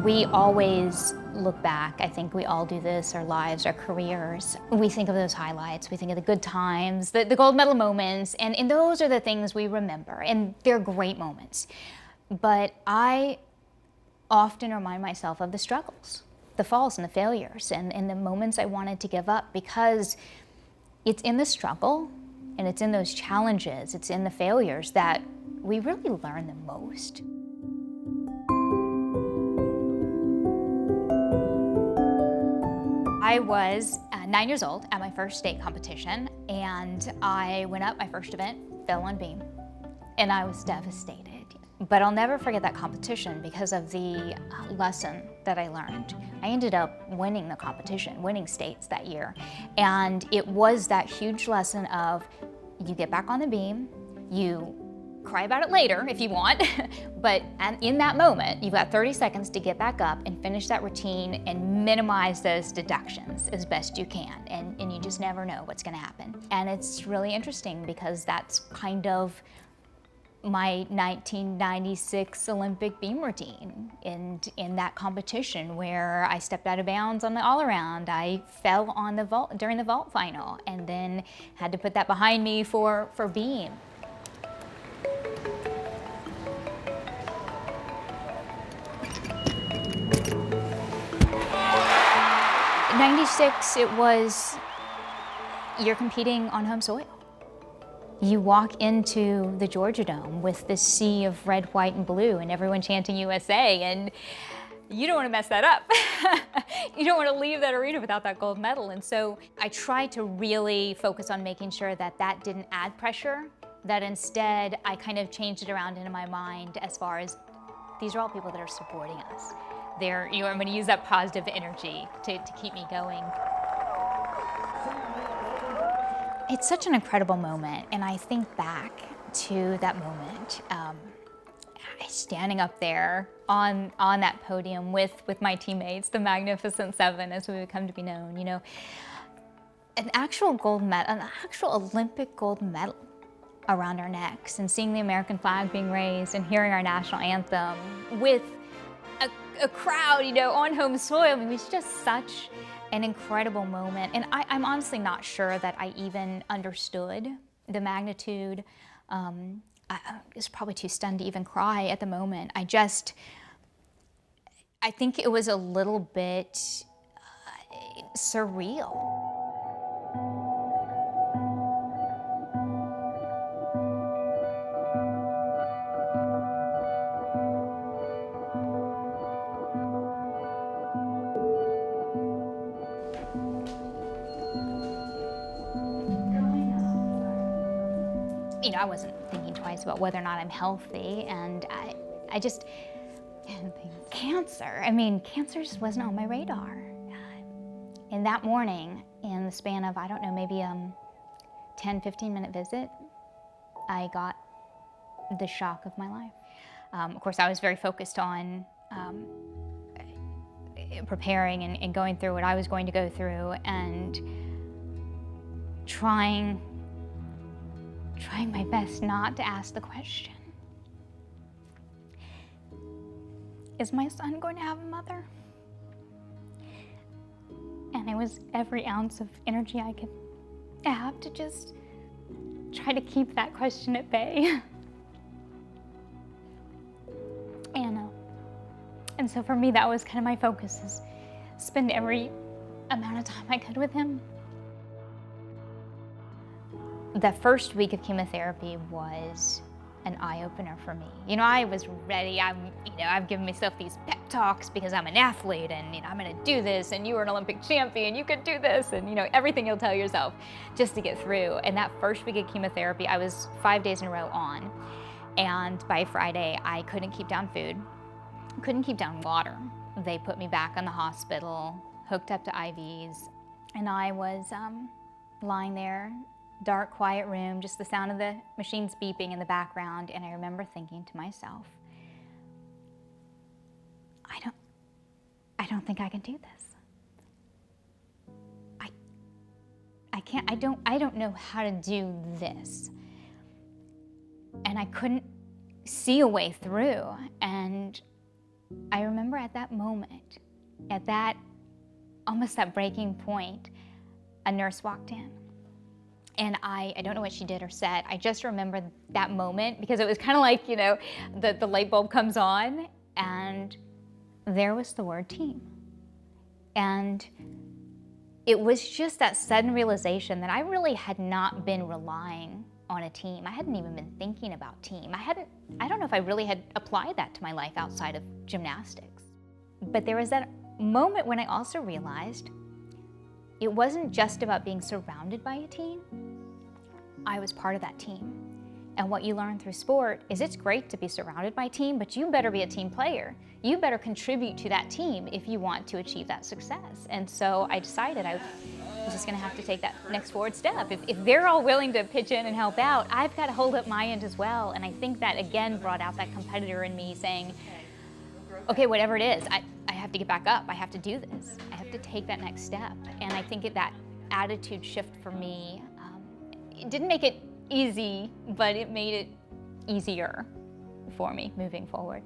We always look back. I think we all do this, our lives, our careers. We think of those highlights, we think of the good times, the gold medal moments, and those are the things we remember, and they're great moments. But I often remind myself of the struggles, the falls and the failures, and the moments I wanted to give up, because it's in the struggle and it's in those challenges, it's in the failures that we really learn the most. I was 9 years old at my first state competition, and I went up my first event, fell on beam, and I was devastated. But I'll never forget that competition because of the lesson that I learned. I ended up winning the competition, winning states that year. And it was that huge lesson of, you get back on the beam, you cry about it later if you want, but in that moment, you've got 30 seconds to get back up and finish that routine and minimize those deductions as best you can. And you just never know what's gonna happen. And it's really interesting because that's kind of my 1996 Olympic beam routine. And in that competition where I stepped out of bounds on the all-around, I fell on the vault during the vault final, and then had to put that behind me for beam. In '96, it was, you're competing on home soil. You walk into the Georgia Dome with this sea of red, white, and blue, and everyone chanting USA, and you don't want to mess that up. You don't want to leave that arena without that gold medal. And so I tried to really focus on making sure that that didn't add pressure, that instead I kind of changed it around into my mind as far as, these are all people that are supporting us. I'm going to use that positive energy to keep me going. It's such an incredible moment, and I think back to that moment, standing up there on that podium with my teammates, the Magnificent Seven, as we would come to be known. You know, an actual gold medal, an actual Olympic gold medal around our necks, and seeing the American flag being raised and hearing our national anthem with a crowd, you know, on home soil. I mean, it was just such an incredible moment. And I'm honestly not sure that I even understood the magnitude. I was probably too stunned to even cry at the moment. I think it was a little bit surreal. You know, I wasn't thinking twice about whether or not I'm healthy, and I just, cancer. I mean, cancer just wasn't on my radar. And that morning, in the span of, I don't know, maybe 10, 15-minute visit, I got the shock of my life. Of course, I was very focused on preparing and going through what I was going to go through, and trying my best not to ask the question, is my son going to have a mother? And it was every ounce of energy I could have to just try to keep that question at bay. And so for me, that was kind of my focus, is spend every amount of time I could with him. The first week of chemotherapy was an eye-opener for me. You know, I was ready. I've given myself these pep talks because I'm an athlete, and I'm gonna do this, and you were an Olympic champion, you could do this, and everything you'll tell yourself just to get through. And that first week of chemotherapy, I was 5 days in a row on, and by Friday, I couldn't keep down food, couldn't keep down water. They put me back in the hospital, hooked up to IVs, and I was lying there, dark, quiet room, just the sound of the machines beeping in the background. And I remember thinking to myself, I don't think I can do this. I don't know how to do this. And I couldn't see a way through. And I remember at that moment, at that, almost that breaking point, a nurse walked in. And I don't know what she did or said. I just remember that moment because it was kind of like, the light bulb comes on and there was the word team. And it was just that sudden realization that I really had not been relying on a team. I hadn't even been thinking about team. I don't know if I really had applied that to my life outside of gymnastics. But there was that moment when I also realized it wasn't just about being surrounded by a team. I was part of that team. And what you learn through sport is it's great to be surrounded by a team, but you better be a team player. You better contribute to that team if you want to achieve that success. And so I decided I was just gonna have to take that next forward step. If they're all willing to pitch in and help out, I've got to hold up my end as well. And I think that again brought out that competitor in me saying, okay, whatever it is, I have to get back up. I have to do this. I have to take that next step. And I think that attitude shift for me, it didn't make it easy, but it made it easier for me moving forward.